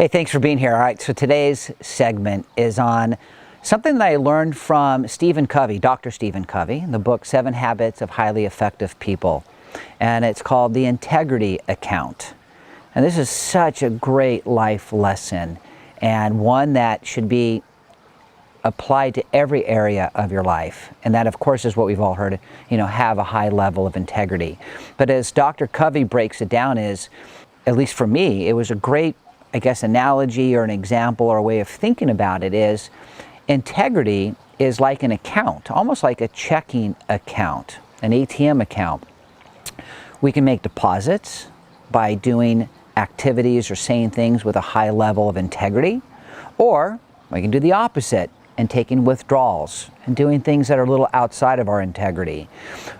Hey, thanks for being here. All right, so today's segment is on something that I learned from Stephen Covey, Dr. Stephen Covey, in the book 7 Habits of Highly Effective People. And it's called The Integrity Account. And this is such a great life lesson, and one that should be applied to every area of your life. And that, of course, is what we've all heard, have a high level of integrity. But as Dr. Covey breaks it down is, at least for me, it was a great, analogy or an example or a way of thinking about it is integrity is like an account, almost like a checking account, an ATM account. We can make deposits by doing activities or saying things with a high level of integrity, or we can do the opposite and taking withdrawals and doing things that are a little outside of our integrity.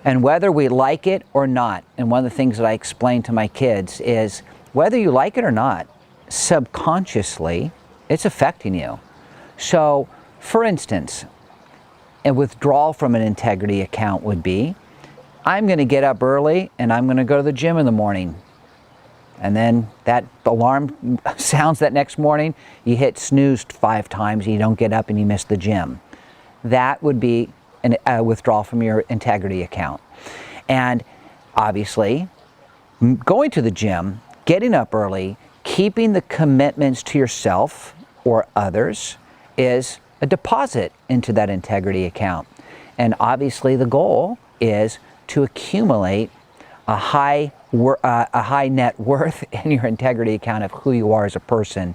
And whether we like it or not, and one of the things that I explain to my kids is whether you like it or not, subconsciously, it's affecting you. So, for instance, a withdrawal from an integrity account would be, I'm going to get up early and I'm going to go to the gym in the morning. And then that alarm sounds that next morning, you hit snooze 5 times, and you don't get up and you miss the gym. That would be a withdrawal from your integrity account. And obviously, going to the gym, getting up early, keeping the commitments to yourself or others is a deposit into that integrity account. And obviously the goal is to accumulate a high net worth in your integrity account of who you are as a person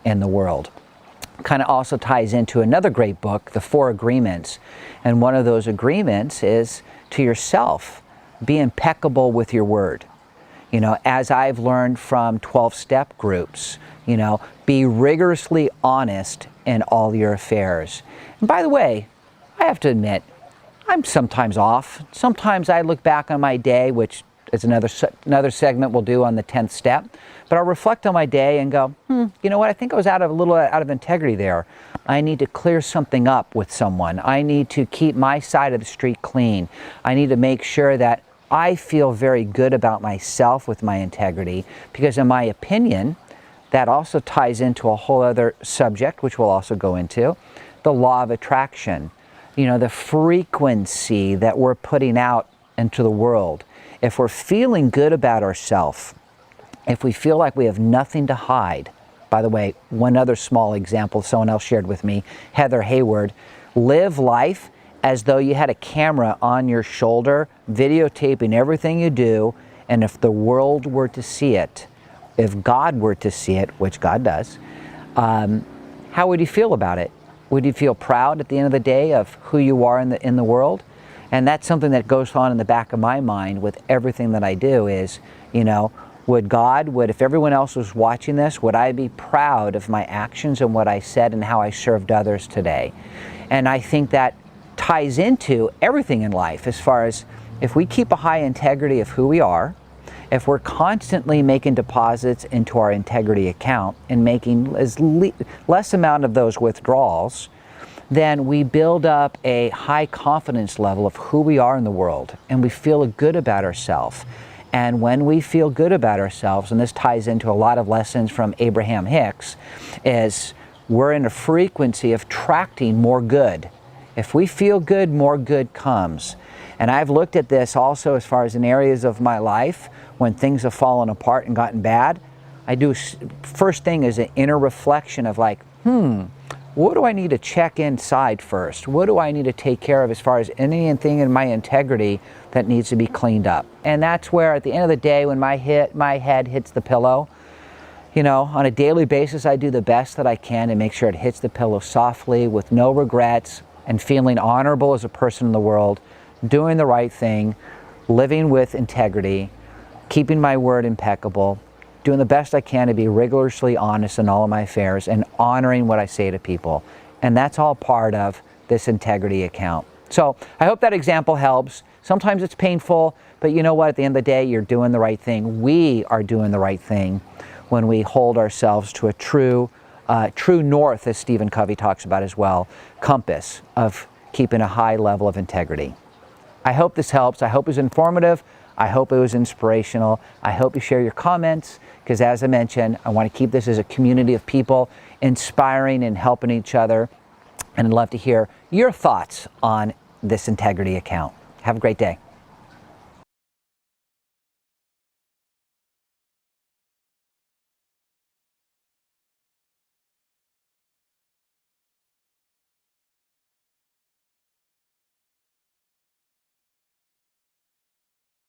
in the world. Kind of also ties into another great book, The 4 Agreements. And one of those agreements is to yourself, be impeccable with your word. As I've learned from 12-step groups, be rigorously honest in all your affairs. And by the way, I have to admit, I'm sometimes off. Sometimes I look back on my day, which is another segment we'll do on the 10th step, but I'll reflect on my day and go, you know what, I think I was a little out of integrity there. I need to clear something up with someone. I need to keep my side of the street clean. I need to make sure that I feel very good about myself with my integrity, because in my opinion, that also ties into a whole other subject, which we'll also go into, the law of attraction. The frequency that we're putting out into the world. If we're feeling good about ourselves, if we feel like we have nothing to hide, by the way, one other small example someone else shared with me, Heather Hayward, live life as though you had a camera on your shoulder, videotaping everything you do, and if the world were to see it, if God were to see it, which God does, how would you feel about it? Would you feel proud at the end of the day of who you are in the world? And that's something that goes on in the back of my mind with everything that I do is, if everyone else was watching this, would I be proud of my actions and what I said and how I served others today? And I think that ties into everything in life as far as if we keep a high integrity of who we are, if we're constantly making deposits into our integrity account and making less amount of those withdrawals, then we build up a high confidence level of who we are in the world, and we feel good about ourselves. And when we feel good about ourselves, and this ties into a lot of lessons from Abraham Hicks, is we're in a frequency of attracting more good. If we feel good, more good comes. And I've looked at this also as far as in areas of my life when things have fallen apart and gotten bad. I do, first thing is an inner reflection of like, what do I need to check inside first? What do I need to take care of as far as anything in my integrity that needs to be cleaned up? And that's where at the end of the day when my head hits the pillow, on a daily basis I do the best that I can to make sure it hits the pillow softly with no regrets and feeling honorable as a person in the world, doing the right thing, living with integrity, keeping my word impeccable, doing the best I can to be rigorously honest in all of my affairs and honoring what I say to people. And that's all part of this integrity account. So I hope that example helps. Sometimes it's painful, but you know what? At the end of the day, you're doing the right thing. We are doing the right thing when we hold ourselves to a true north, as Stephen Covey talks about as well, compass of keeping a high level of integrity. I hope this helps. I hope it's informative. I hope it was inspirational. I hope you share your comments, because as I mentioned, I want to keep this as a community of people inspiring and helping each other. And I'd love to hear your thoughts on this integrity account. Have a great day.